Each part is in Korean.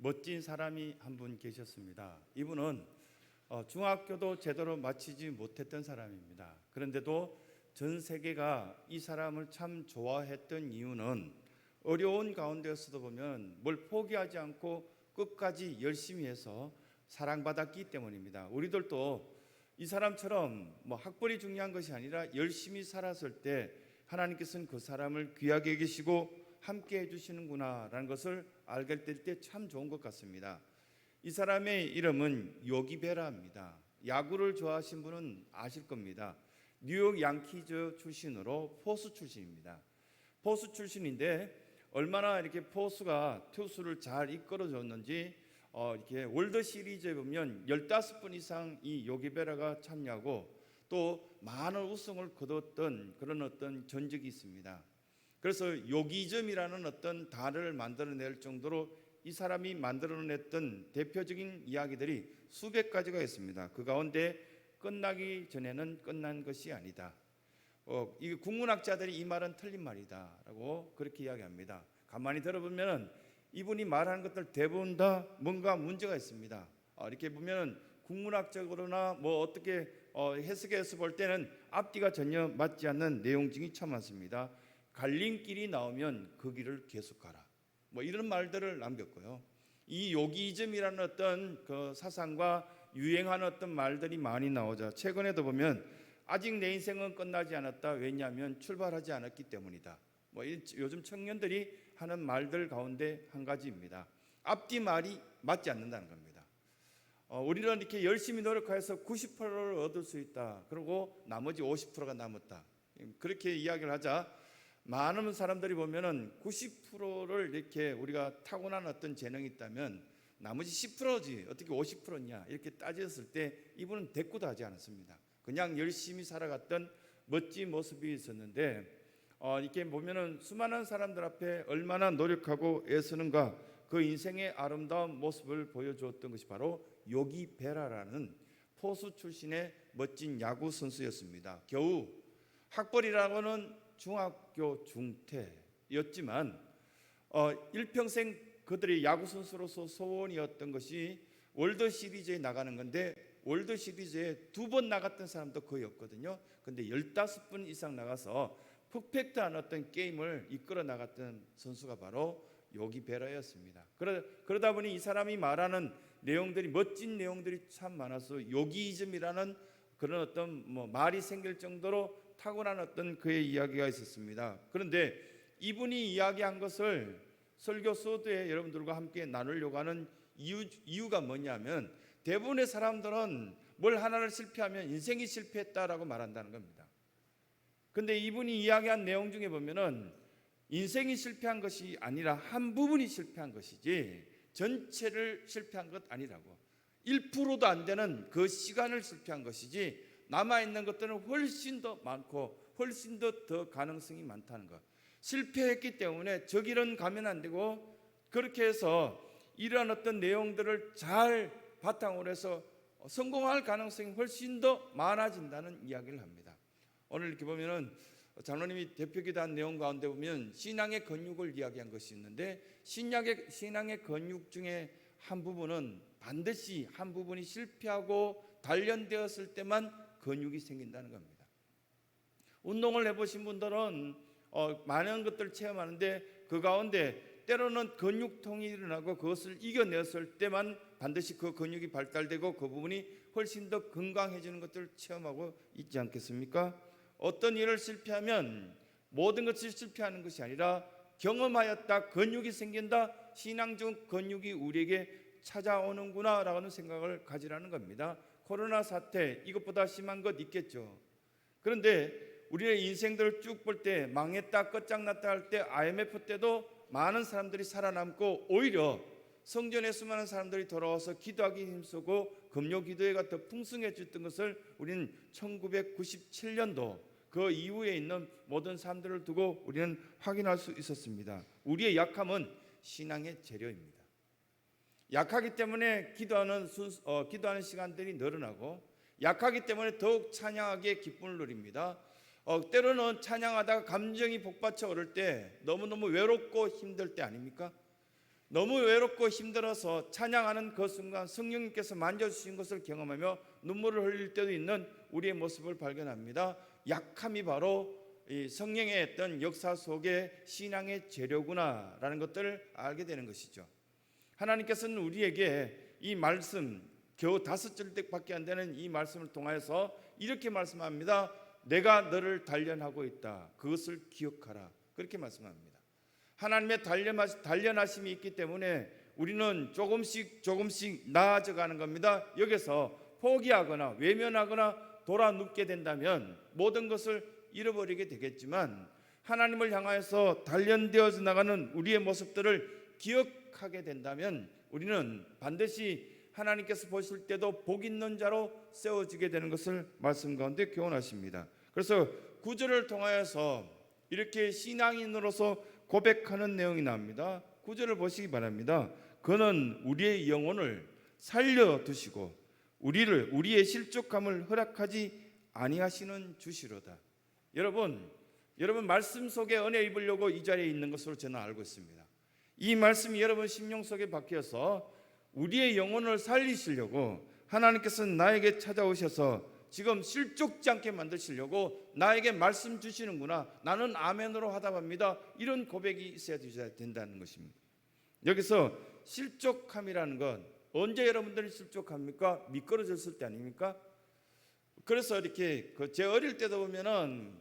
멋진 사람이 한 분 계셨습니다. 이분은 중학교도 제대로 마치지 못했던 사람입니다. 그런데도 전 세계가 이 사람을 참 좋아했던 이유는 어려운 가운데서도 보면 뭘 포기하지 않고 끝까지 열심히 해서 사랑받았기 때문입니다. 우리들도 이 사람처럼 학벌이 중요한 것이 아니라 열심히 살았을 때 하나님께서는 그 사람을 귀하게 여기시고 함께 해주시는구나라는 것을 알게 될 때 참 좋은 것 같습니다. 이 사람의 이름은 요기베라입니다. 야구를 좋아하신 분은 아실 겁니다. 뉴욕 양키즈 출신으로 포수 출신입니다. 포수 출신인데 얼마나 이렇게 포수가 투수를 잘 이끌어줬는지 이렇게 월드 시리즈에 보면 15번 이상 이 요기베라가 참여하고 또 많은 우승을 거뒀던 그런 어떤 전적이 있습니다. 그래서 요기즘이라는 어떤 단어를 만들어낼 정도로 이 사람이 만들어냈던 대표적인 이야기들이 수백 가지가 있습니다. 그 가운데 끝나기 전에는 끝난 것이 아니다. 이 국문학자들이 이 말은 틀린 말이다라고 그렇게 이야기합니다. 가만히 들어보면 이분이 말하는 것들 대부분 다 뭔가 문제가 있습니다. 이렇게 보면 국문학적으로나 어떻게 해석해서 볼 때는 앞뒤가 전혀 맞지 않는 내용 중이 참 많습니다. 갈림길이 나오면 그 길을 계속 가라. 이런 말들을 남겼고요. 이 요기즘이라는 어떤 그 사상과 유행하는 어떤 말들이 많이 나오자 최근에도 보면 아직 내 인생은 끝나지 않았다. 왜냐하면 출발하지 않았기 때문이다. 요즘 청년들이 하는 말들 가운데 한 가지입니다. 앞뒤 말이 맞지 않는다는 겁니다. 우리는 이렇게 열심히 노력해서 90%를 얻을 수 있다. 그리고 나머지 50%가 남았다. 그렇게 이야기를 하자 많은 사람들이 보면은 90%를 이렇게 우리가 타고난 어떤 재능이 있다면 나머지 10%지 어떻게 50%냐 이렇게 따졌을 때 이분은 대꾸도 하지 않았습니다. 그냥 열심히 살아갔던 멋진 모습이 있었는데 이렇게 보면은 수많은 사람들 앞에 얼마나 노력하고 애쓰는가 그 인생의 아름다운 모습을 보여주었던 것이 바로 요기베라라는 포수 출신의 멋진 야구 선수였습니다. 겨우 학벌이라고는 중학교 중퇴였지만 일평생 그들의 야구 선수로서 소원이었던 것이 월드 시리즈에 나가는 건데 월드 시리즈에 2번 나갔던 사람도 거의 없거든요. 근데 15번 이상 나가서 퍼펙트한 어떤 게임을 이끌어 나갔던 선수가 바로 요기베라였습니다. 그러다 보니 이 사람이 말하는 내용들이 멋진 내용들이 참 많아서 요기즘이라는 그런 어떤 말이 생길 정도로 탁월한 어떤 그의 이야기가 있었습니다. 그런데 이분이 이야기한 것을 설교 소드에 여러분들과 함께 나누려고 하는 이유가 뭐냐면 대부분의 사람들은 뭘 하나를 실패하면 인생이 실패했다라고 말한다는 겁니다. 그런데 이분이 이야기한 내용 중에 보면은 인생이 실패한 것이 아니라 한 부분이 실패한 것이지 전체를 실패한 것 아니라고 1%도 안 되는 그 시간을 실패한 것이지 남아있는 것들은 훨씬 더 많고 훨씬 더 가능성이 많다는 것. 실패했기 때문에 저 길은 가면 안 되고 그렇게 해서 이러한 어떤 내용들을 잘 바탕으로 해서 성공할 가능성이 훨씬 더 많아진다는 이야기를 합니다. 오늘 이렇게 보면은 장로님이 대표기도한 내용 가운데 보면 신앙의 건육을 이야기한 것이 있는데 신앙의 건육 중에 한 부분은 반드시 한 부분이 실패하고 단련되었을 때만 근육이 생긴다는 겁니다. 운동을 해보신 분들은 많은 것들을 체험하는데 그 가운데 때로는 근육통이 일어나고 그것을 이겨냈을 때만 반드시 그 근육이 발달되고 그 부분이 훨씬 더 건강해지는 것들을 체험하고 있지 않겠습니까? 어떤 일을 실패하면 모든 것이 실패하는 것이 아니라 경험하였다, 근육이 생긴다, 신앙적 근육이 우리에게 찾아오는구나 라는 생각을 가지라는 겁니다. 코로나 사태 이것보다 심한 것 있겠죠. 그런데 우리의 인생들을 쭉 볼 때 망했다 끝장났다 할 때 IMF 때도 많은 사람들이 살아남고 오히려 성전에 수많은 사람들이 돌아와서 기도하기 힘쓰고 금요 기도회가 더 풍성해졌던 것을 우리는 1997년도 그 이후에 있는 모든 사람들을 두고 우리는 확인할 수 있었습니다. 우리의 약함은 신앙의 재료입니다. 약하기 때문에 기도하는 시간들이 늘어나고 약하기 때문에 더욱 찬양하기에 기쁨을 누립니다. 때로는 찬양하다가 감정이 복받쳐 오를 때 너무너무 외롭고 힘들 때 아닙니까? 너무 외롭고 힘들어서 찬양하는 그 순간 성령님께서 만져주신 것을 경험하며 눈물을 흘릴 때도 있는 우리의 모습을 발견합니다. 약함이 바로 이 성령의 어떤 역사 속의 신앙의 재료구나라는 것들을 알게 되는 것이죠. 하나님께서는 우리에게 이 말씀, 겨우 5절밖에 안 되는 이 말씀을 통하여서 이렇게 말씀합니다. 내가 너를 단련하고 있다. 그것을 기억하라. 그렇게 말씀합니다. 하나님의 단련하심이 있기 때문에 우리는 조금씩 나아져가는 겁니다. 여기서 포기하거나 외면하거나 돌아 눕게 된다면 모든 것을 잃어버리게 되겠지만, 하나님을 향하여서 단련되어져 나가는 우리의 모습들을 기억하게 된다면 우리는 반드시 하나님께서 보실 때도 복 있는 자로 세워지게 되는 것을 말씀 가운데 교훈하십니다. 그래서 구절을 통하여서 이렇게 신앙인으로서 고백하는 내용이 나옵니다. 구절을 보시기 바랍니다. 그는 우리의 영혼을 살려두시고 우리의 실족함을 허락하지 아니하시는 주시로다. 여러분 말씀 속에 은혜 입으려고 이 자리에 있는 것으로 저는 알고 있습니다. 이 말씀이 여러분 심령 속에 박혀서 우리의 영혼을 살리시려고 하나님께서는 나에게 찾아오셔서 지금 실족지 않게 만드시려고 나에게 말씀 주시는구나, 나는 아멘으로 하답합니다. 이런 고백이 있어야 된다는 것입니다. 여기서 실족함이라는 건 언제 여러분들이 실족합니까? 미끄러졌을 때 아닙니까? 그래서 이렇게 제 어릴 때도 보면은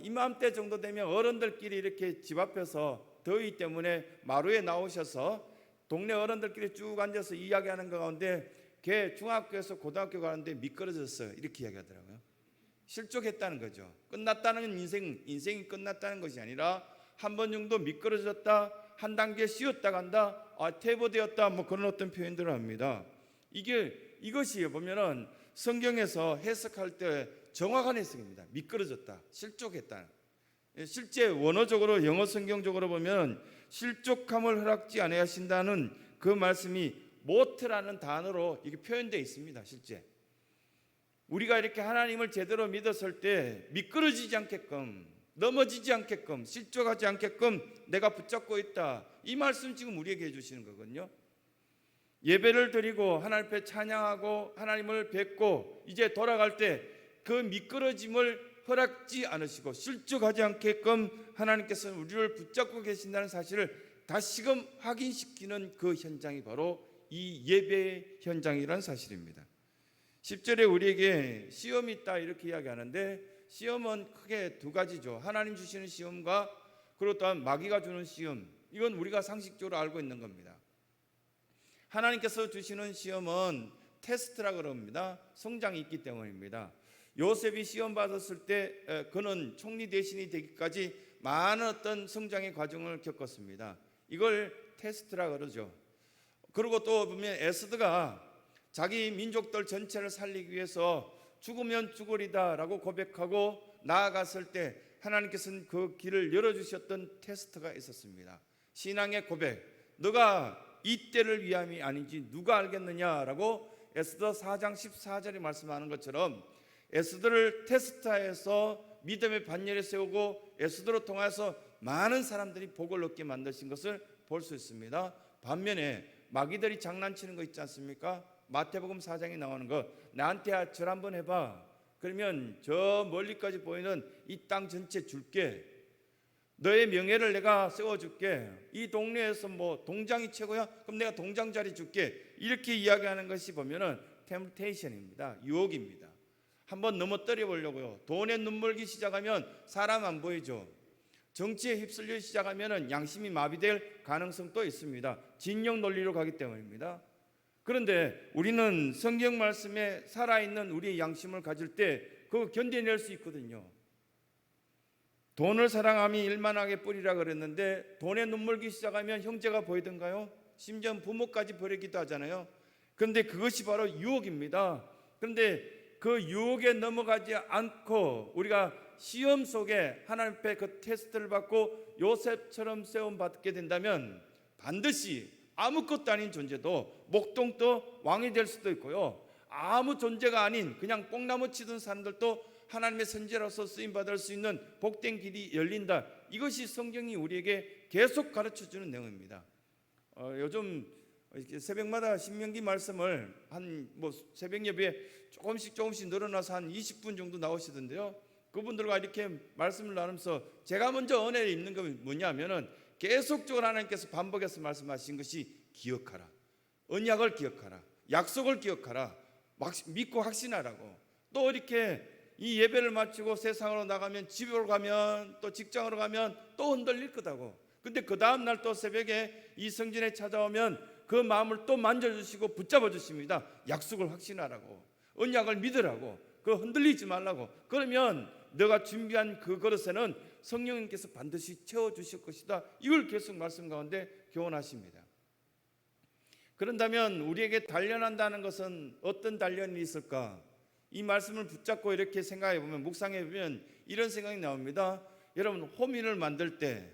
이맘때 정도 되면 어른들끼리 이렇게 집 앞에서 더위 때문에 마루에 나오셔서 동네 어른들끼리 쭉 앉아서 이야기하는 가운데 걔 중학교에서 고등학교 가는데 미끄러졌어요. 이렇게 이야기하더라고요. 실족했다는 거죠. 끝났다는 인생이 끝났다는 것이 아니라 한 번 정도 미끄러졌다, 한 단계 쉬었다 간다, 퇴보되었다, 뭐 그런 어떤 표현들을 합니다. 이것이 보면은 성경에서 해석할 때 정확한 해석입니다. 미끄러졌다, 실족했다. 실제 원어적으로 영어 성경적으로 보면 실족함을 허락지 아니하신다는 그 말씀이 못라는 단어로 이게 표현되어 있습니다. 실제 우리가 이렇게 하나님을 제대로 믿었을 때 미끄러지지 않게끔, 넘어지지 않게끔, 실족하지 않게끔 내가 붙잡고 있다. 이 말씀 지금 우리에게 해주시는 거거든요. 예배를 드리고 하나님 앞에 찬양하고 하나님을 뵙고 이제 돌아갈 때 그 미끄러짐을 허락지 않으시고 실족하지 않게끔 하나님께서는 우리를 붙잡고 계신다는 사실을 다시금 확인시키는 그 현장이 바로 이 예배의 현장이라는 사실입니다. 10절에 우리에게 시험이 있다 이렇게 이야기하는데, 시험은 크게 두 가지죠. 하나님 주시는 시험과 그리고 또한 마귀가 주는 시험. 이건 우리가 상식적으로 알고 있는 겁니다. 하나님께서 주시는 시험은 테스트라 그럽니다. 성장이 있기 때문입니다. 요셉이 시험 받았을 때 그는 총리 대신이 되기까지 많은 어떤 성장의 과정을 겪었습니다. 이걸 테스트라 그러죠. 그리고 또 보면 에스더가 자기 민족들 전체를 살리기 위해서 죽으면 죽으리다라고 고백하고 나아갔을 때 하나님께서는 그 길을 열어주셨던 테스트가 있었습니다. 신앙의 고백, 너가 이 때를 위함이 아닌지 누가 알겠느냐라고 에스더 4장 14절에 말씀하는 것처럼 에스더를 테스트하여서 믿음의 반열에 세우고 에스더로 통해서 많은 사람들이 복을 얻게 만드신 것을 볼 수 있습니다. 반면에 마귀들이 장난치는 거 있지 않습니까? 마태복음 4장에 나오는 거, 나한테 절 한번 해봐. 그러면 저 멀리까지 보이는 이 땅 전체 줄게. 너의 명예를 내가 세워줄게. 이 동네에서 뭐 동장이 최고야? 그럼 내가 동장 자리 줄게. 이렇게 이야기하는 것이 보면은 템프테이션입니다. 유혹입니다. 한번 넘어뜨려 보려고요. 돈에 눈물기 시작하면 사람 안 보이죠. 정치에 휩쓸려 시작하면 양심이 마비될 가능성도 있습니다. 진영 논리로 가기 때문입니다. 그런데 우리는 성경 말씀에 살아있는 우리의 양심을 가질 때 그거 견뎌낼 수 있거든요. 돈을 사랑함이 일만하게 뿌리라 그랬는데 돈에 눈물기 시작하면 형제가 보이던가요? 심지어 부모까지 버리기도 하잖아요. 그런데 그것이 바로 유혹입니다. 그런데 그 유혹에 넘어가지 않고 우리가 시험 속에 하나님 앞에 그 테스트를 받고 요셉처럼 세움받게 된다면 반드시 아무것도 아닌 존재도 목동도 왕이 될 수도 있고요, 아무 존재가 아닌 그냥 뽕나무 치던 사람들도 하나님의 선지자로서 쓰임받을 수 있는 복된 길이 열린다. 이것이 성경이 우리에게 계속 가르쳐주는 내용입니다. 요즘 이렇게 새벽마다 신명기 말씀을 새벽 예배에 조금씩 늘어나서 한 20분 정도 나오시던데요. 그분들과 이렇게 말씀을 나누면서 제가 먼저 은혜를 입는 건 뭐냐면은 계속적으로 하나님께서 반복해서 말씀하신 것이 기억하라, 언약을 기억하라, 약속을 기억하라, 믿고 확신하라고. 또 이렇게 이 예배를 마치고 세상으로 나가면, 집으로 가면, 또 직장으로 가면 또 흔들릴 거다고. 근데 그 다음 날 또 새벽에 이 성전에 찾아오면 그 마음을 또 만져주시고 붙잡아 주십니다. 약속을 확신하라고, 언약을 믿으라고, 그거 흔들리지 말라고. 그러면 너가 준비한 그 그릇에는 성령님께서 반드시 채워주실 것이다. 이걸 계속 말씀 가운데 교훈하십니다. 그런다면 우리에게 단련한다는 것은 어떤 단련이 있을까? 이 말씀을 붙잡고 이렇게 생각해 보면, 묵상해 보면 이런 생각이 나옵니다. 여러분, 호민을 만들 때,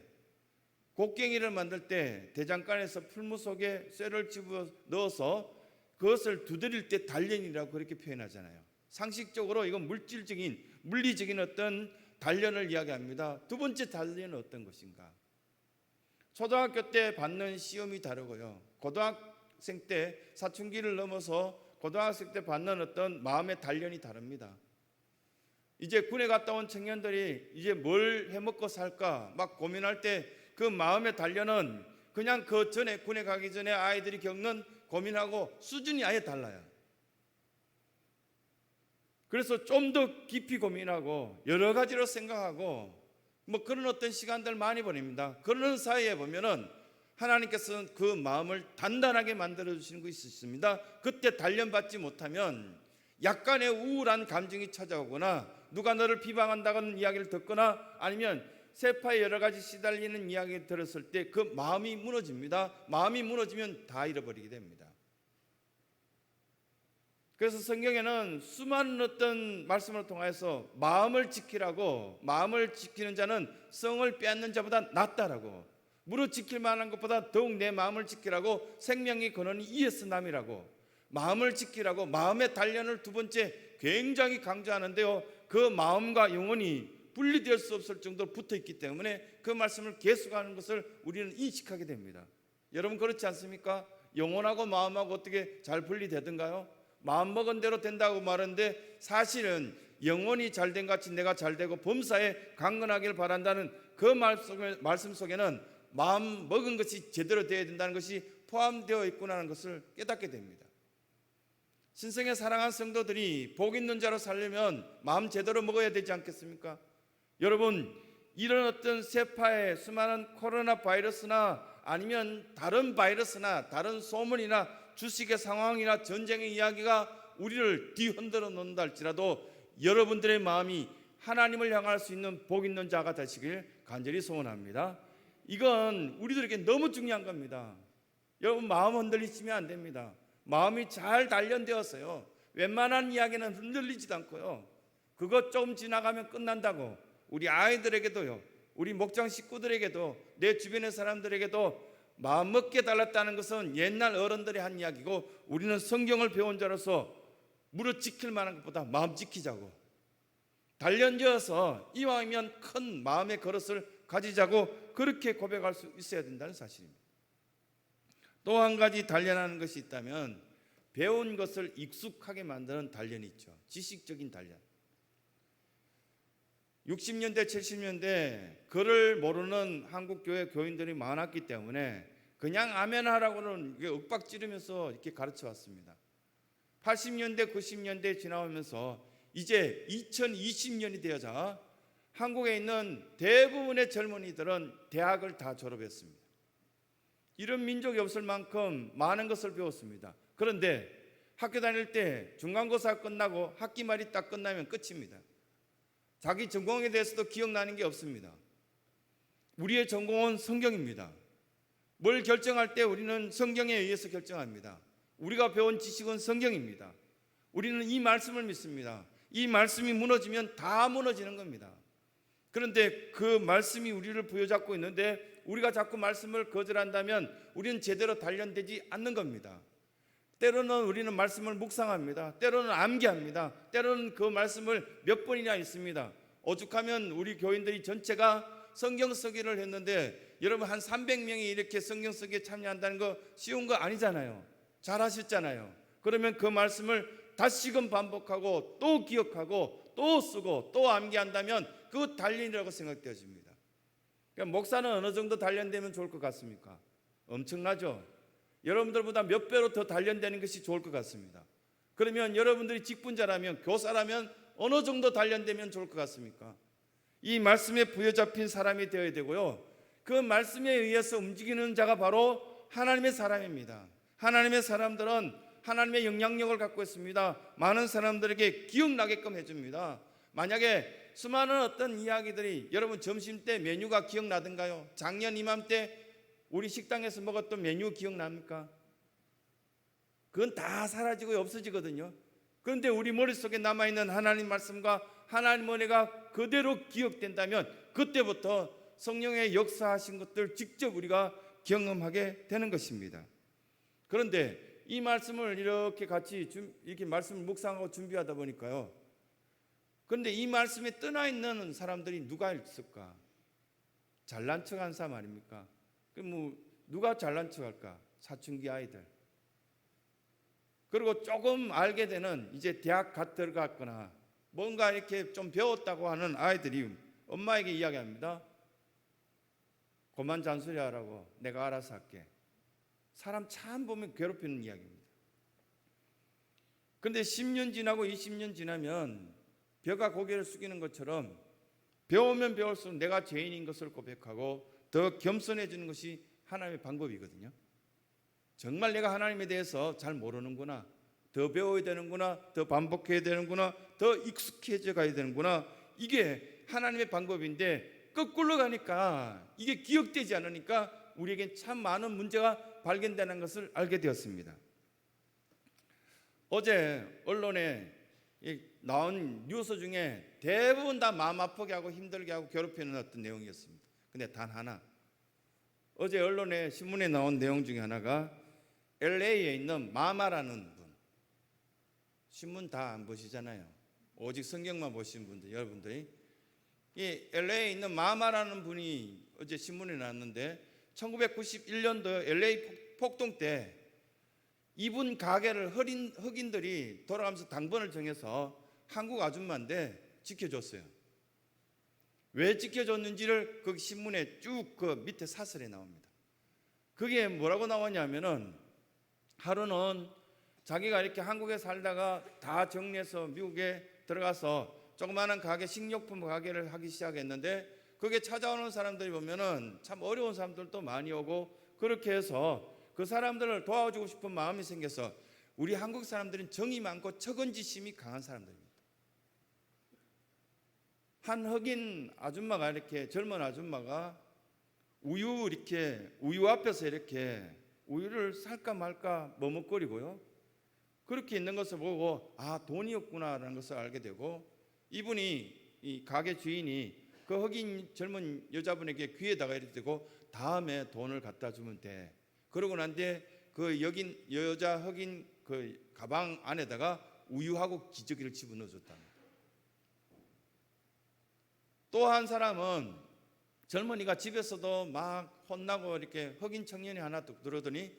곡괭이를 만들 때 대장간에서 풀무 속에 쇠를 집어 넣어서 그것을 두드릴 때 단련이라고 그렇게 표현하잖아요. 상식적으로 이건 물리적인 어떤 단련을 이야기합니다. 두 번째 단련은 어떤 것인가? 초등학교 때 받는 시험이 다르고요, 고등학생 때 사춘기를 넘어서 고등학생 때 받는 어떤 마음의 단련이 다릅니다. 이제 군에 갔다 온 청년들이 이제 뭘 해먹고 살까 막 고민할 때 그 마음의 단련은 그냥 그 전에, 군에 가기 전에 아이들이 겪는 고민하고 수준이 아예 달라요. 그래서 좀 더 깊이 고민하고 여러 가지로 생각하고 그런 어떤 시간들 많이 보냅니다. 그러는 사이에 보면은 하나님께서는 그 마음을 단단하게 만들어 주시는 것이 있습니다. 그때 단련받지 못하면 약간의 우울한 감정이 찾아오거나 누가 너를 비방한다는 이야기를 듣거나 아니면 세파에 여러 가지 시달리는 이야기를 들었을 때 그 마음이 무너집니다. 마음이 무너지면 다 잃어버리게 됩니다. 그래서 성경에는 수많은 어떤 말씀을 통해서 마음을 지키라고, 마음을 지키는 자는 성을 빼앗는 자보다 낫다라고, 무릇 지킬 만한 것보다 더욱 내 마음을 지키라고, 생명의 근원이 이에서 남이라고, 마음을 지키라고 마음의 단련을 두 번째 굉장히 강조하는데요, 그 마음과 영혼이 분리될 수 없을 정도로 붙어있기 때문에 그 말씀을 계속하는 것을 우리는 인식하게 됩니다. 여러분 그렇지 않습니까? 영혼하고 마음하고 어떻게 잘 분리되던가요? 마음먹은 대로 된다고 말하는데 사실은 영혼이 잘된 같이 내가 잘되고 범사에 강건하기를 바란다는 그 말씀 속에는 마음 먹은 것이 제대로 되어야 된다는 것이 포함되어 있구나라는 것을 깨닫게 됩니다. 신성의 사랑한 성도들이 복 있는 자로 살려면 마음 제대로 먹어야 되지 않겠습니까? 여러분, 이런 어떤 세파의 수많은 코로나 바이러스나 아니면 다른 바이러스나 다른 소문이나 주식의 상황이나 전쟁의 이야기가 우리를 뒤흔들어 놓는다 할지라도 여러분들의 마음이 하나님을 향할 수 있는 복 있는 자가 되시길 간절히 소원합니다. 이건 우리들에게 너무 중요한 겁니다. 여러분, 마음 흔들리시면 안 됩니다. 마음이 잘 단련되었어요. 웬만한 이야기는 흔들리지도 않고요, 그것 조금 지나가면 끝난다고. 우리 아이들에게도요, 우리 목장 식구들에게도, 내 주변의 사람들에게도 마음 먹게 달랐다는 것은 옛날 어른들이 한 이야기고, 우리는 성경을 배운 자로서 무릇 지킬 만한 것보다 마음 지키자고, 단련되어서 이왕이면 큰 마음의 그릇을 가지자고 그렇게 고백할 수 있어야 된다는 사실입니다. 또 한 가지 단련하는 것이 있다면 배운 것을 익숙하게 만드는 단련이 있죠. 지식적인 단련. 60년대 70년대 글을 모르는 한국교회 교인들이 많았기 때문에 그냥 아멘 하라고는 윽박 지르면서 이렇게 가르쳐 왔습니다. 80년대 90년대 지나오면서 이제 2020년이 되어자 한국에 있는 대부분의 젊은이들은 대학을 다 졸업했습니다. 이런 민족이 없을 만큼 많은 것을 배웠습니다. 그런데 학교 다닐 때 중간고사 끝나고 학기 말이 딱 끝나면 끝입니다. 자기 전공에 대해서도 기억나는 게 없습니다. 우리의 전공은 성경입니다. 뭘 결정할 때 우리는 성경에 의해서 결정합니다. 우리가 배운 지식은 성경입니다. 우리는 이 말씀을 믿습니다. 이 말씀이 무너지면 다 무너지는 겁니다. 그런데 그 말씀이 우리를 부여잡고 있는데 우리가 자꾸 말씀을 거절한다면 우리는 제대로 단련되지 않는 겁니다. 때로는 우리는 말씀을 묵상합니다. 때로는 암기합니다. 때로는 그 말씀을 몇 번이나 읽습니다. 오죽하면 우리 교인들이 전체가 성경 쓰기를 했는데 여러분 한 300명이 이렇게 성경 쓰기에 참여한다는 거 쉬운 거 아니잖아요. 잘 하셨잖아요. 그러면 그 말씀을 다시금 반복하고 또 기억하고 또 쓰고 또 암기한다면 그거 단련이라고 생각되어집니다. 그러니까 목사는 어느 정도 단련되면 좋을 것 같습니까? 엄청나죠? 여러분들보다 몇 배로 더 단련되는 것이 좋을 것 같습니다. 그러면 여러분들이 직분자라면, 교사라면 어느 정도 단련되면 좋을 것 같습니까? 이 말씀에 부여잡힌 사람이 되어야 되고요, 그 말씀에 의해서 움직이는 자가 바로 하나님의 사람입니다. 하나님의 사람들은 하나님의 영향력을 갖고 있습니다. 많은 사람들에게 기억나게끔 해줍니다. 만약에 수많은 어떤 이야기들이 여러분 점심때 메뉴가 기억나던가요? 작년 이맘때 우리 식당에서 먹었던 메뉴 기억납니까? 그건 다 사라지고 없어지거든요. 그런데 우리 머릿속에 남아있는 하나님 말씀과 하나님 은혜가 그대로 기억된다면 그때부터 성령의 역사하신 것들 직접 우리가 경험하게 되는 것입니다. 그런데 이 말씀을 이렇게 같이 이렇게 말씀을 묵상하고 준비하다 보니까요, 그런데 이 말씀에 떠나 있는 사람들이 누가 있을까? 잘난 척한 사람 아닙니까? 누가 잘난 척할까? 사춘기 아이들. 그리고 조금 알게 되는 이제 대학 갓 들어갔거나 뭔가 이렇게 좀 배웠다고 하는 아이들이 엄마에게 이야기합니다. 그만 잔소리하라고, 내가 알아서 할게. 사람 참 보면 괴롭히는 이야기입니다. 그런데 10년 지나고 20년 지나면 벼가 고개를 숙이는 것처럼 배우면 배울수록 내가 죄인인 것을 고백하고 더 겸손해지는 것이 하나님의 방법이거든요. 정말 내가 하나님에 대해서 잘 모르는구나, 더 배워야 되는구나, 더 반복해야 되는구나, 더 익숙해져 가야 되는구나, 이게 하나님의 방법인데 거꾸로 가니까 이게 기억되지 않으니까 우리에겐 참 많은 문제가 발견되는 것을 알게 되었습니다. 어제 언론에 나온 뉴스 중에 대부분 다 마음 아프게 하고 힘들게 하고 괴롭히는 어떤 내용이었습니다. 근데 단 하나, 어제 언론에 신문에 나온 내용 중에 하나가 LA에 있는 마마라는 분, 신문 다 안 보시잖아요. 오직 성경만 보시는 분들, 여러분들이 이 LA에 있는 마마라는 분이 어제 신문에 나왔는데 1991년도 LA 폭동 때 이분 가게를 흑인들이 돌아가면서 당번을 정해서 한국 아줌마인데 지켜줬어요. 왜 지켜줬는지를 그 신문에 쭉 그 밑에 사설에 나옵니다. 그게 뭐라고 나오냐면은, 하루는 자기가 이렇게 한국에 살다가 다 정리해서 미국에 들어가서 조그마한 가게, 식료품 가게를 하기 시작했는데, 그게 찾아오는 사람들이 보면은 참 어려운 사람들도 많이 오고, 그렇게 해서 그 사람들을 도와주고 싶은 마음이 생겨서, 우리 한국 사람들은 정이 많고 척은지심이 강한 사람들입니다. 한 흑인 아줌마가, 이렇게 젊은 아줌마가 우유 앞에서 이렇게 우유를 살까 말까 머뭇거리고요, 그렇게 있는 것을 보고 돈이 없구나라는 것을 알게 되고, 이분이, 이 가게 주인이 그 흑인 젊은 여자분에게 귀에다가 이렇게 대고 다음에 돈을 갖다 주면 돼. 그러고 난 뒤에 그 여자 흑인 그 가방 안에다가 우유하고 기저귀를 집어넣어 줬답니다. 또 한 사람은 젊은이가 집에서도 막 혼나고 이렇게 흑인 청년이 하나 뚝 들어오더니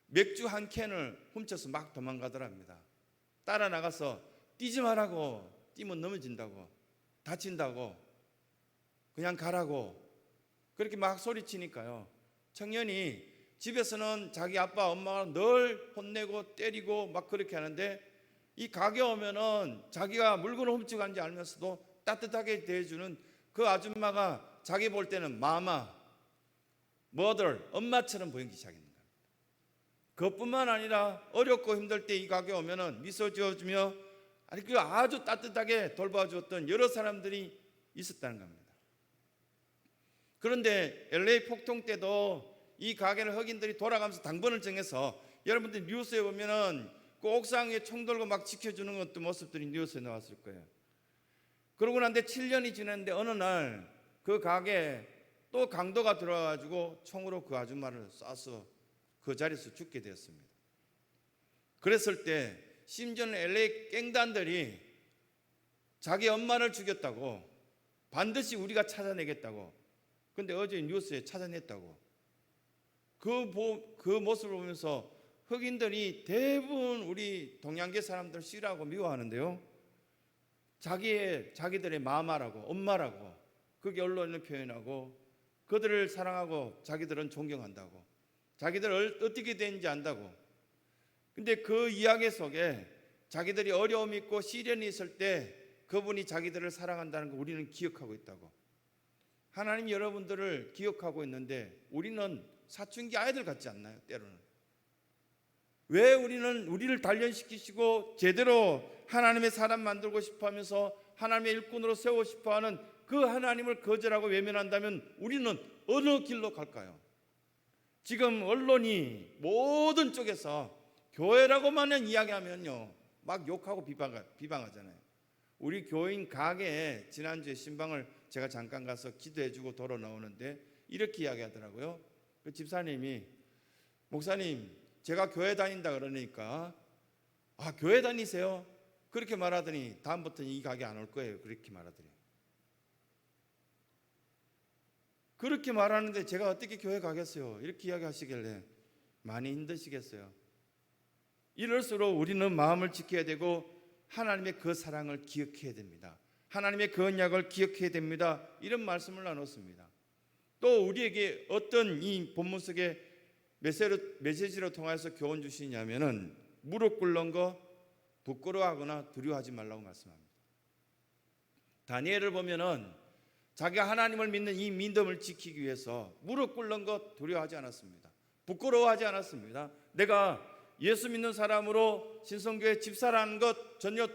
맥주 한 캔을 훔쳐서 막 도망가더랍니다. 따라 나가서 뛰지 말라고, 뛰면 넘어진다고, 다친다고, 그냥 가라고 그렇게 막 소리치니까요, 청년이 집에서는 자기 아빠 엄마가 늘 혼내고 때리고 막 그렇게 하는데, 이 가게 오면은 자기가 물건을 훔쳐간지 알면서도 따뜻하게 대해주는 그 아줌마가 자기 볼 때는 마마, mother, 엄마처럼 보이기 시작했는 겁니다. 그것뿐만 아니라 어렵고 힘들 때 이 가게 오면은 미소 지어주며 아주 따뜻하게 돌봐주었던 여러 사람들이 있었다는 겁니다. 그런데 LA 폭동 때도 이 가게를 흑인들이 돌아가면서 당번을 정해서, 여러분들 뉴스에 보면은 그 옥상 위에 총 들고 막 지켜주는 것도 모습들이 뉴스에 나왔을 거예요. 그러고 난 뒤에 7년이 지났는데 어느 날 그 가게에 또 강도가 들어와가지고 총으로 그 아줌마를 쏴서 그 자리에서 죽게 되었습니다. 그랬을 때 심지어는 LA 갱단들이 자기 엄마를 죽였다고, 반드시 우리가 찾아내겠다고 근데 어제 뉴스에 찾아냈다고. 그 모습을 보면서 흑인들이 대부분 우리 동양계 사람들 싫어하고 미워하는데요, 자기들의 마마라고, 엄마라고 그게 언론을 표현하고, 그들을 사랑하고 자기들은 존경한다고, 자기들 어떻게 되는지 안다고. 근데 그 이야기 속에 자기들이 어려움이 있고 시련이 있을 때 그분이 자기들을 사랑한다는 걸 우리는 기억하고 있다고. 하나님 여러분들을 기억하고 있는데 우리는 사춘기 아이들 같지 않나요? 때로는. 왜 우리를 단련시키시고 제대로 하나님의 사람 만들고 싶어하면서 하나님의 일꾼으로 세우고 싶어하는 그 하나님을 거절하고 외면한다면 우리는 어느 길로 갈까요? 지금 언론이 모든 쪽에서 교회라고만 이야기하면요, 막 욕하고 비방하잖아요. 우리 교인 가게에 지난주에 신방을 제가 잠깐 가서 기도해주고 돌아 나오는데 이렇게 이야기하더라고요. 그 집사님이, 목사님 제가 교회 다닌다 그러니까, 아 교회 다니세요? 그렇게 말하더니 다음부터는 이 가게 안 올 거예요. 그렇게 말하더래요. 그렇게 말하는데 제가 어떻게 교회 가겠어요? 이렇게 이야기하시길래 많이 힘드시겠어요. 이럴수록 우리는 마음을 지켜야 되고 하나님의 그 사랑을 기억해야 됩니다. 하나님의 그 언약을 기억해야 됩니다. 이런 말씀을 나눴습니다. 또 우리에게 어떤 이 본문 속에 메시지로 통해서 교훈 주시냐면은 무릎 꿇는 거 부끄러워하거나 두려워하지 말라고 말씀합니다. 다니엘을 보면은 자기가 하나님을 믿는 이 믿음을 지키기 위해서 무릎 꿇는 것 두려워하지 않았습니다. 부끄러워하지 않았습니다. 내가 예수 믿는 사람으로 신성교회 집사라는 것 전혀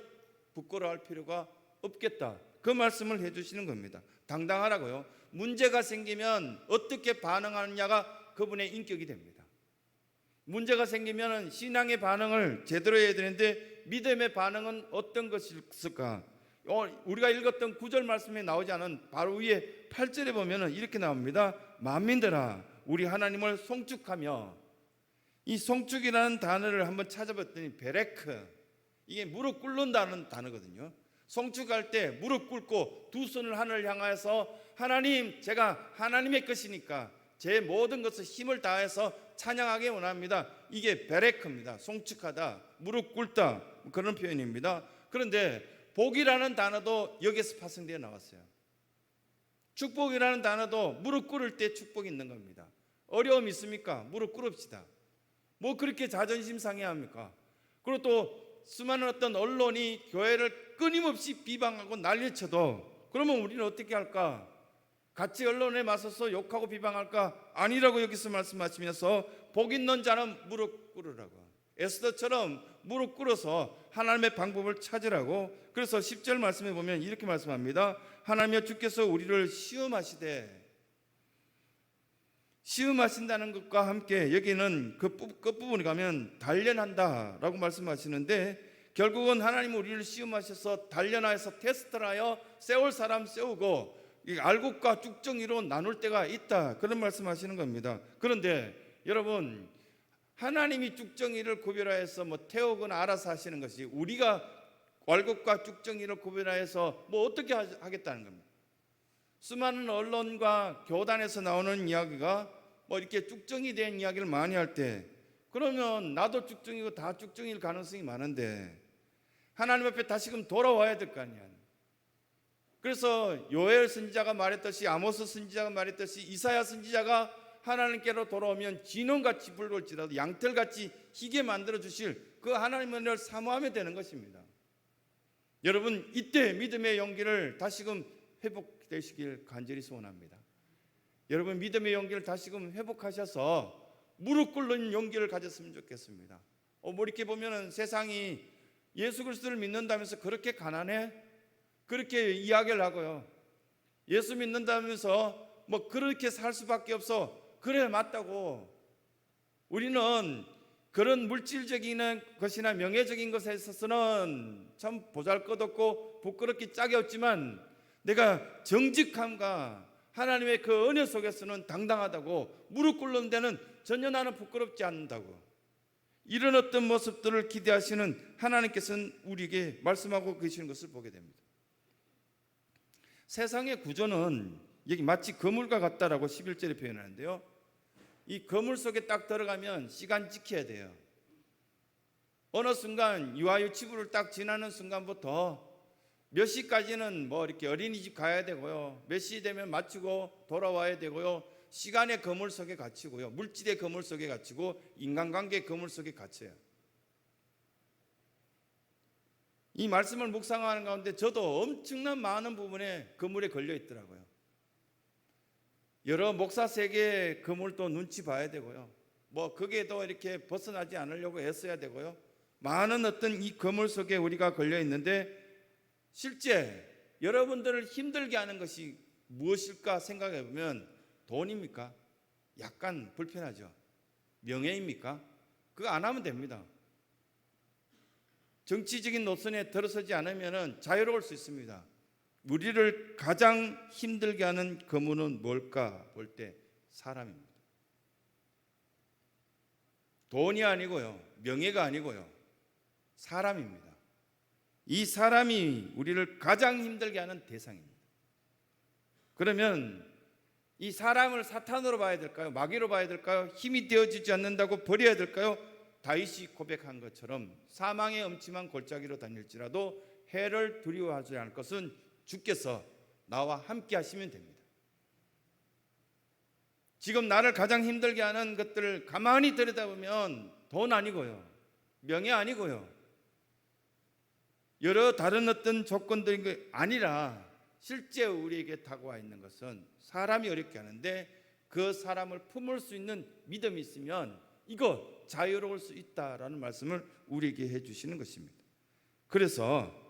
부끄러워할 필요가 없겠다. 그 말씀을 해주시는 겁니다. 당당하라고요. 문제가 생기면 어떻게 반응하느냐가 그분의 인격이 됩니다. 문제가 생기면 신앙의 반응을 제대로 해야 되는데 믿음의 반응은 어떤 것이 있을까? 우리가 읽었던 9절 말씀에 나오지 않은 바로 위에 8절에 보면 이렇게 나옵니다. 만민들아 우리 하나님을 송축하며, 이 송축이라는 단어를 한번 찾아봤더니 베레크, 이게 무릎 꿇는다는 단어거든요. 송축할 때 무릎 꿇고 두 손을 하늘을 향하여서 하나님, 제가 하나님의 것이니까 제 모든 것을 힘을 다해서 찬양하기 원합니다. 이게 베레크입니다. 송축하다, 무릎 꿇다, 그런 표현입니다. 그런데 복이라는 단어도 여기서 파생되어 나왔어요. 축복이라는 단어도 무릎 꿇을 때 축복이 있는 겁니다. 어려움 있습니까? 무릎 꿇읍시다. 뭐 그렇게 자존심 상해합니까? 그리고 또 수많은 어떤 언론이 교회를 끊임없이 비방하고 난리쳐도 그러면 우리는 어떻게 할까? 같이 언론에 맞서서 욕하고 비방할까? 아니라고 여기서 말씀하시면서 복 있는 자는 무릎 꿇으라고, 에스더처럼 무릎 꿇어서 하나님의 방법을 찾으라고. 그래서 10절 말씀에 보면 이렇게 말씀합니다. 하나님여 주께서 우리를 시험하신다는 것과 함께 여기는 그 끝부분에 가면 단련한다라고 말씀하시는데, 결국은 하나님은 우리를 시험하셔서 단련하여서 테스트를 하여 세울 사람 세우고 알곡과 쭉정이로 나눌 때가 있다, 그런 말씀하시는 겁니다. 그런데 여러분, 하나님이 쭉정이를 구별하여서 태우거나 알아서 하시는 것이 우리가 왈곡과 쭉정이를 구별하여서 어떻게 하겠다는 겁니다. 수많은 언론과 교단에서 나오는 이야기가 이렇게 쭉정이 된 이야기를 많이 할 때, 그러면 나도 쭉정이고 다 쭉정일 가능성이 많은데 하나님 앞에 다시금 돌아와야 될 거 아니야. 그래서 요엘 선지자가 말했듯이, 아모스 선지자가 말했듯이, 이사야 선지자가 하나님께로 돌아오면 진홍같이 붉을지라도 양털같이 희게 만들어 주실 그 하나님을 사모하면 되는 것입니다. 여러분, 이때 믿음의 용기를 다시금 회복되시길 간절히 소원합니다. 여러분, 믿음의 용기를 다시금 회복하셔서 무릎 꿇는 용기를 가졌으면 좋겠습니다. 이렇게 보면은 세상이 예수 그리스도를 믿는다면서 그렇게 가난해? 그렇게 이야기를 하고요. 예수 믿는다면서 그렇게 살 수밖에 없어. 그래, 맞다고. 우리는 그런 물질적인 것이나 명예적인 것에 있어서는 참 보잘것없고 부끄럽기 짝이 없지만, 내가 정직함과 하나님의 그 은혜 속에서는 당당하다고, 무릎 꿇는 데는 전혀 나는 부끄럽지 않는다고, 이런 어떤 모습들을 기대하시는 하나님께서는 우리에게 말씀하고 계시는 것을 보게 됩니다. 세상의 구조는 여기 마치 거물과 같다라고 11절에 표현하는데요. 이 거물 속에 딱 들어가면 시간 지켜야 돼요. 어느 순간 유아유치부를 딱 지나는 순간부터 몇 시까지는 뭐 이렇게 어린이집 가야 되고요. 몇 시 되면 마치고 돌아와야 되고요. 시간의 거물 속에 갇히고요. 물질의 거물 속에 갇히고 인간관계의 거물 속에 갇혀요. 이 말씀을 묵상하는 가운데 저도 엄청난 많은 부분에 거물에 걸려 있더라고요. 여러 목사 세계의 거물도 눈치 봐야 되고요. 뭐 거기에도 이렇게 벗어나지 않으려고 애써야 되고요. 많은 어떤 이 거물 속에 우리가 걸려 있는데 실제 여러분들을 힘들게 하는 것이 무엇일까 생각해 보면 돈입니까? 약간 불편하죠. 명예입니까? 그거 안 하면 됩니다. 정치적인 노선에 들어서지 않으면 자유로울 수 있습니다. 우리를 가장 힘들게 하는 거물은 뭘까 볼 때 사람입니다. 돈이 아니고요. 명예가 아니고요. 사람입니다. 이 사람이 우리를 가장 힘들게 하는 대상입니다. 그러면 이 사람을 사탄으로 봐야 될까요? 마귀로 봐야 될까요? 힘이 되어지지 않는다고 버려야 될까요? 다윗이 고백한 것처럼 사망의 음침한 골짜기로 다닐지라도 해를 두려워하지 않을 것은 주께서 나와 함께 하시면 됩니다. 지금 나를 가장 힘들게 하는 것들을 가만히 들여다보면 돈 아니고요. 명예 아니고요. 여러 다른 어떤 조건들이 아니라 실제 우리에게 다가와 있는 것은 사람이 어렵게 하는데 그 사람을 품을 수 있는 믿음이 있으면 이거 자유로울 수 있다라는 말씀을 우리에게 해주시는 것입니다. 그래서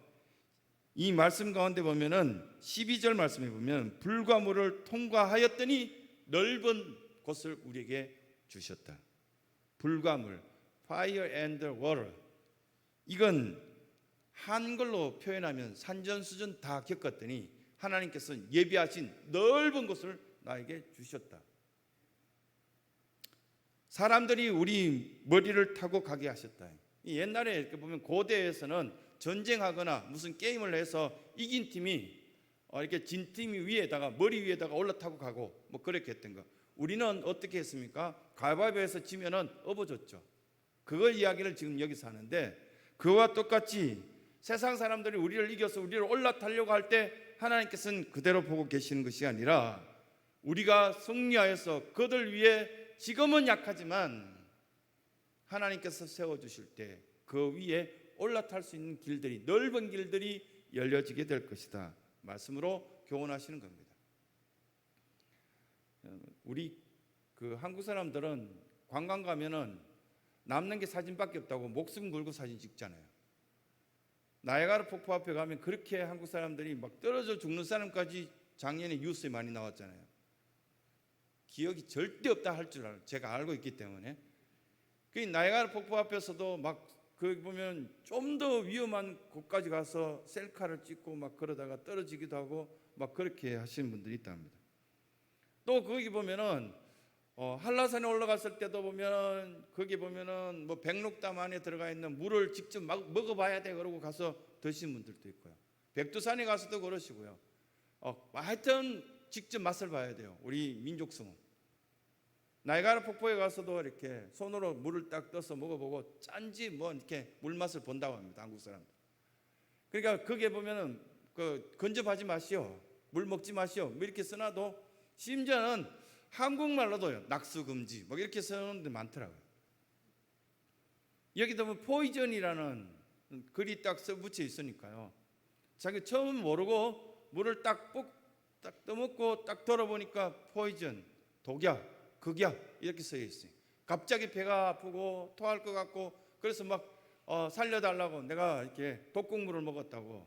이 말씀 가운데 보면은 12절 말씀에 보면 불과 물을 통과하였더니 넓은 곳을 우리에게 주셨다. 불과 물, fire and water. 이건 한글로 표현하면 산전수전 다 겪었더니 하나님께서 예비하신 넓은 곳을 나에게 주셨다. 사람들이 우리 머리를 타고 가게 하셨다. 옛날에 이렇게 보면 고대에서는 전쟁하거나 무슨 게임을 해서 이긴 팀이 이렇게 진 팀이 위에다가 머리 위에다가 올라타고 가고 뭐 그렇게 했던 거. 우리는 어떻게 했습니까? 가위바위보에서 지면은 업어줬죠. 그걸 이야기를 지금 여기서 하는데 그와 똑같이 세상 사람들이 우리를 이겨서 우리를 올라타려고 할 때 하나님께서는 그대로 보고 계시는 것이 아니라 우리가 승리하여서 그들 위해 지금은 약하지만 하나님께서 세워주실 때 그 위에 올라탈 수 있는 길들이 넓은 길들이 열려지게 될 것이다 말씀으로 교훈하시는 겁니다. 우리 그 한국 사람들은 관광 가면은 남는 게 사진밖에 없다고 목숨 걸고 사진 찍잖아요. 나이아가라 폭포 앞에 가면 그렇게 한국 사람들이 막 떨어져 죽는 사람까지 작년에 뉴스에 많이 나왔잖아요. 기억이 절대 없다 할 줄 알아요. 제가 알고 있기 때문에. 그 나이아가라 폭포 앞에서도 막 그 보면 좀 더 위험한 곳까지 가서 셀카를 찍고 막 그러다가 떨어지기도 하고 막 그렇게 하시는 분들이 있답니다. 또 거기 보면은 한라산에 올라갔을 때도 보면 거기 보면은 뭐 백록담 안에 들어가 있는 물을 직접 먹어봐야 돼 그러고 가서 드시는 분들도 있고요. 백두산에 가서도 그러시고요. 하여튼 직접 맛을 봐야 돼요. 우리 민족성은. 나이아가라 폭포에 가서도 이렇게 손으로 물을 딱 떠서 먹어보고 짠지 뭐 이렇게 물 맛을 본다고 합니다. 한국 사람들. 그러니까 거기에 보면은 그 근접하지 마시오, 물 먹지 마시오, 뭐 이렇게 써놔도 심지어는 한국말로도요 낙수 금지 뭐 이렇게 써놓은 데 많더라고요. 여기도 보면 포이전이라는 글이 딱 써붙여 있으니까요. 자기 처음 모르고 물을 딱 떠먹고 딱 돌아보니까 포이전, 독약, 극약 이렇게 써 있어요. 갑자기 배가 아프고 토할 것 같고 그래서 막 살려달라고 내가 이렇게 독극물을 먹었다고.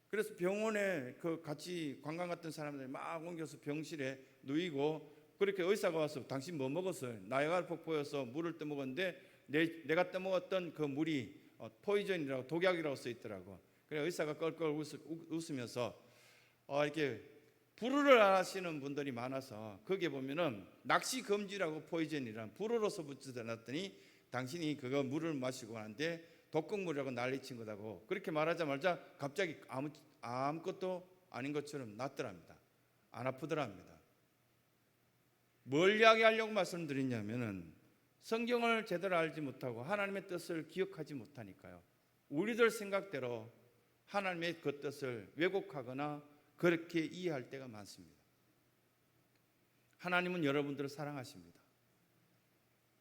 그래서 병원에 그 같이 관광 갔던 사람들이 막 옮겨서 병실에 누이고 그렇게 의사가 와서 당신 뭐 먹었어요? 나이아가라 폭포에서 물을 떠먹었는데 내가 떠먹었던 그 물이 포이전이라고 독약이라고 써 있더라고. 그래 의사가 껄껄 웃으면서 이렇게 불어를 하시는 분들이 많아서 거기에 보면은 낚시 금지라고 포이전이란 불어로서 붙여놨더니 당신이 그거 물을 마시고 하는데 독극물이라고 난리친 거다고 그렇게 말하자마자 갑자기 아무것도 아닌 것처럼 낫더랍니다. 안 아프더랍니다. 뭘 이야기하려고 말씀드리냐면은 성경을 제대로 알지 못하고 하나님의 뜻을 기억하지 못하니까요. 우리들 생각대로 하나님의 그 뜻을 왜곡하거나 그렇게 이해할 때가 많습니다. 하나님은 여러분들을 사랑하십니다.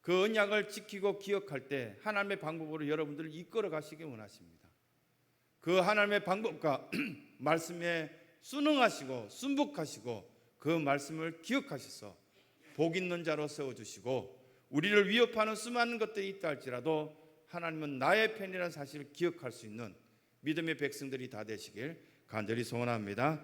그 언약을 지키고 기억할 때 하나님의 방법으로 여러분들을 이끌어 가시기 원하십니다. 그 하나님의 방법과 말씀에 순응하시고 순복하시고 그 말씀을 기억하셔서 복 있는 자로 세워주시고 우리를 위협하는 수많은 것들이 있다 할지라도 하나님은 나의 편이라는 사실을 기억할 수 있는 믿음의 백성들이 다 되시길 간절히 소원합니다.